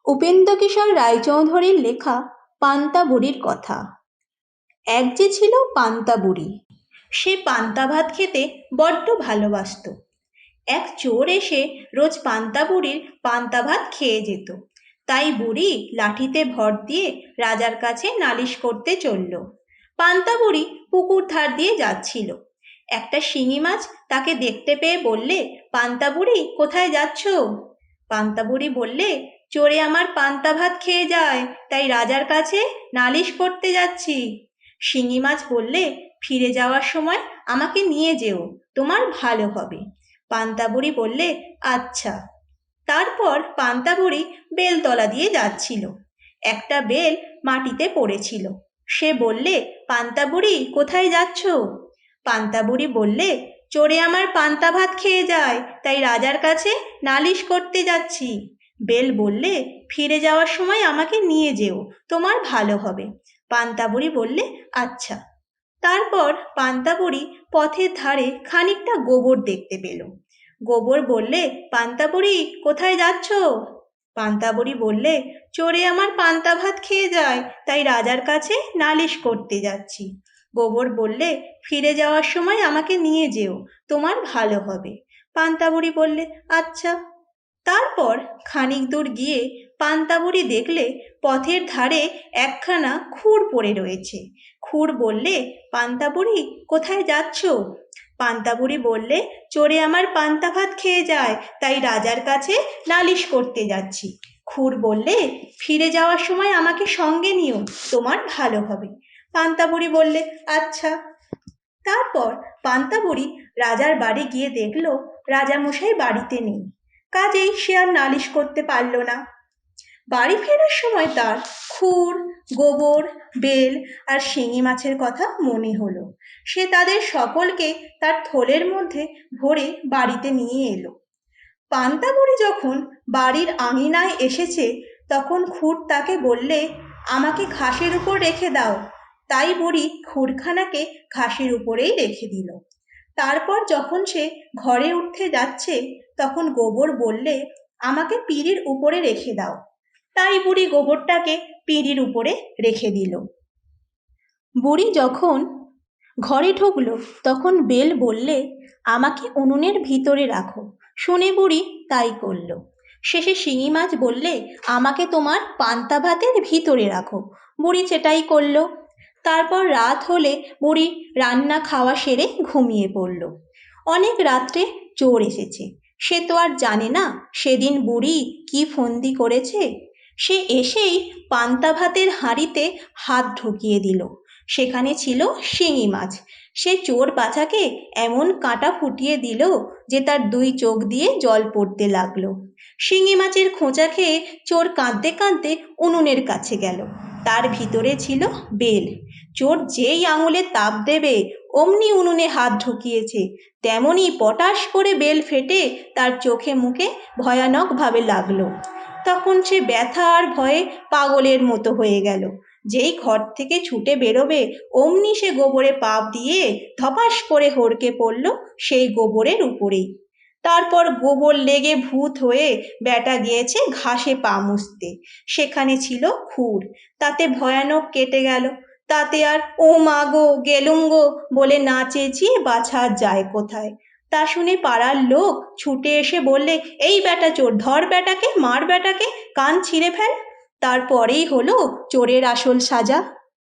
উপেন্দ্রকিশোর রায়চৌধুরীর লেখা পান্তা বুড়ির কথা। এক যে ছিল পান্তা বুড়ি। সে পান্তা ভাত খেতে বড্ড ভালোবাসত। এক চোর এসে রোজ পান্তা বুড়ির পান্তা ভাত খেয়ে যেত। তাই বুড়ি লাঠিতে ভর দিয়ে রাজার কাছে নালিশ করতে চলল। পান্তা বুড়ি পুকুর ধার দিয়ে যাচ্ছিল। একটা শিঙি মাছ তাকে দেখতে পেয়ে বললে, পান্তা বুড়ি কোথায় যাচ্ছ? পান্তা বুড়ি বললে, চোরে আমার পান্তা ভাত খেয়ে যায়, তাই রাজার কাছে নালিশ করতে যাচ্ছি। শিঙি মাছ বললে, ফিরে যাওয়ার সময় আমাকে নিয়ে যেও, তোমার ভালো হবে। পান্তা বুড়ি বললে, আচ্ছা। তারপর পান্তা বুড়ি বেলতলা দিয়ে যাচ্ছিল। একটা বেল মাটিতে পড়েছিল। সে বললে, পান্তা বুড়ি কোথায় যাচ্ছ? পান্তা বুড়ি বললে, চোরে আমার পান্তা ভাত খেয়ে যায়, তাই রাজার কাছে নালিশ করতে যাচ্ছি। বেল বললে, ফিরে যাওয়ার সময় আমাকে নিয়ে যেও, তোমার ভালো হবে। পান্তা বুড়ি বললে, আচ্ছা। তারপর পান্তা বুড়ি পথের ধারে খানিকটা গোবর দেখতে পেল। গোবর বললে, পান্তা বুড়ি কোথায় যাচ্ছ? পান্তা বুড়ি বললে, চোরে আমার পান্তা ভাত খেয়ে যায়, তাই রাজার কাছে নালিশ করতে যাচ্ছি। গোবর বললে, ফিরে যাওয়ার সময় আমাকে নিয়ে যেও, তোমার ভালো হবে। পান্তা বুড়ি বললে, আচ্ছা। তারপর খানিক দূর গিয়ে পান্তা বুড়ি দেখলে পথের ধারে একখানা খুর পড়ে রয়েছে। খুর বললে, পান্তা বুড়ি কোথায় যাচ্ছ? পান্তা বুড়ি বললে, চোরে আমার পান্তা ভাত খেয়ে যায়, তাই রাজার কাছে নালিশ করতে যাচ্ছি। খুর বললে, ফিরে যাওয়ার সময় আমাকে সঙ্গে নিও, তোমার ভালো হবে। পান্তা বুড়ি বললে, আচ্ছা। তারপর পান্তা বুড়ি রাজার বাড়ি গিয়ে দেখল রাজামশাই বাড়িতে নেই। কাজেই সে আর নালিশ করতে পারল না। বাড়ি ফেরার সময় তার খুর, গোবর, বেল আর শিঙি মাছের কথা মনে হলো। সে তাদের সকলকে তার থলের মধ্যে ভরে বাড়িতে নিয়ে এলো। পান্তা বুড়ি যখন বাড়ির আঙিনায় এসেছে, তখন খুর তাকে বললে, আমাকে ঘাসের উপর রেখে দাও। তাই বুড়ি খুরখানাকে ঘাসের উপরেই রেখে দিল। তারপর যখন সে ঘরে উঠতে যাচ্ছে, তখন গোবর বললে, আমাকে পিঁড়ির উপরে রেখে দাও। তাই বুড়ি গোবরটাকে পিঁড়ির উপরে রেখে দিল। বুড়ি যখন ঘরে ঢুকলো, তখন বেল বললে, আমাকে উনুনের ভিতরে রাখো। শুনে বুড়ি তাই করল। শেষে শিঙি মাছ বললে, আমাকে তোমার পান্তা ভাতের ভিতরে রাখো। বুড়ি সেটাই করল। তারপর রাত হলে বুড়ি রান্না খাওয়া সেরে ঘুমিয়ে পড়ল। অনেক রাত্রে চোর এসেছে। সে তো আর জানে না সেদিন বুড়ি কি ফন্দি করেছে। সে এসেই পান্তা ভাতের হাঁড়িতে হাত ঢুকিয়ে দিল। সেখানে ছিল শিঙি মাছ। সে চোর বাছাকে এমন কাঁটা ফুটিয়ে দিল যে তার দুই চোখ দিয়ে জল পড়তে লাগলো। শিঙি মাছের খোঁচা খেয়ে চোর কাঁদতে কাঁদতে উনুনের কাছে গেল। তার ভিতরে ছিল বেল। চোর যেই আঙুলে তাপ দেবে অমনি উনুনে হাত ঢুকিয়েছে, তেমনি পটাশ করে বেল ফেটে তার চোখে মুখে ভয়ানকভাবে লাগলো। তখন সে ব্যথা আর ভয়ে পাগলের মতো হয়ে গেল। যেই ঘর থেকে ছুটে বেরোবে অমনি সে গোবরে পা দিয়ে ধপাস করে হড়কে পড়ল সেই গোবরের উপরেই। তারপর গোবর লেগে ভূত হয়ে ব্যাটা গিয়েছে ঘাসে পা মুছতে। সেখানে ছিল খুর, তাতে ভয়ানক কেটে গেল। তাতে আর ও মা গো গেলুম গো বলে না চেঁচিয়ে বাছা যায় কোথায়। তা শুনে পাড়ার লোক ছুটে এসে বললে, এই ব্যাটা চোর, ধর ব্যাটাকে, মার ব্যাটাকে, কান ছিঁড়ে ফেল। তারপরেই হলো চোরের আসল সাজা।